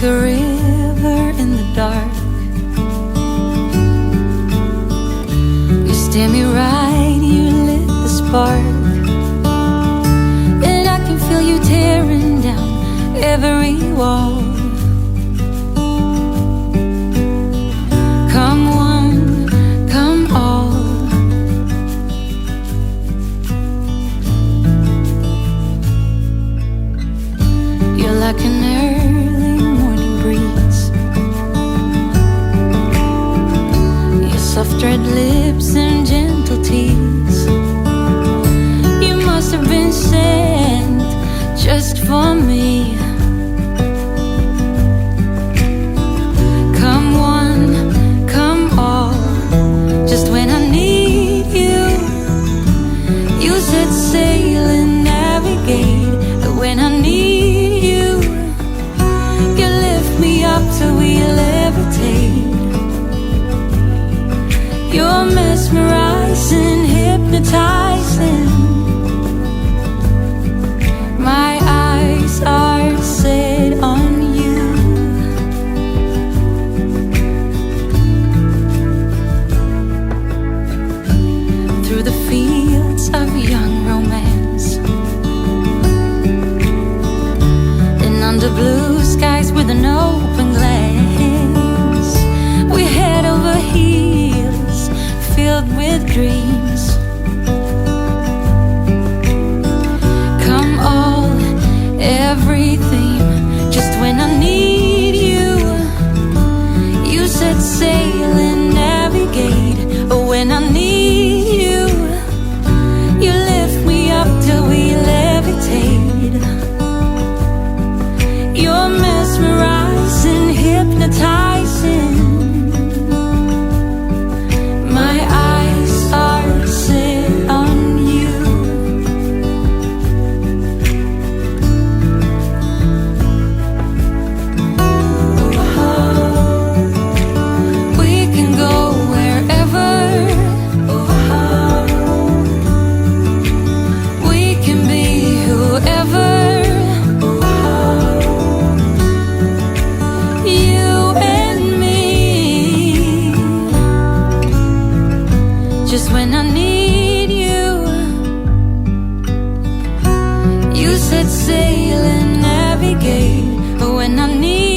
like a river in the dark. You stare me right, you lit the spark, and I can feel you tearing down every wall. Come one, come all. You're like an early morning breeze. Your soft red lips and gentle tease. You must have been sent just for me. Come one, come all. Just when I need you, you set sail and navigate. But when I need you, you lift me up till we levitate. You're mesmerizing, hypnotizing. My eyes are set on you. Through the fields of young romance, and under blue skies with an open glance, we head over heels, filled with dreams. Come all, everything. Just when I need you, you set sail and navigate. But when I need you, you lift me up till we levitate. You're mesmerizing, hypnotizing. My eyes are set on you. We can go wherever. We can be whoever. You and me. Just when I need you, you set sail and navigate. But when I need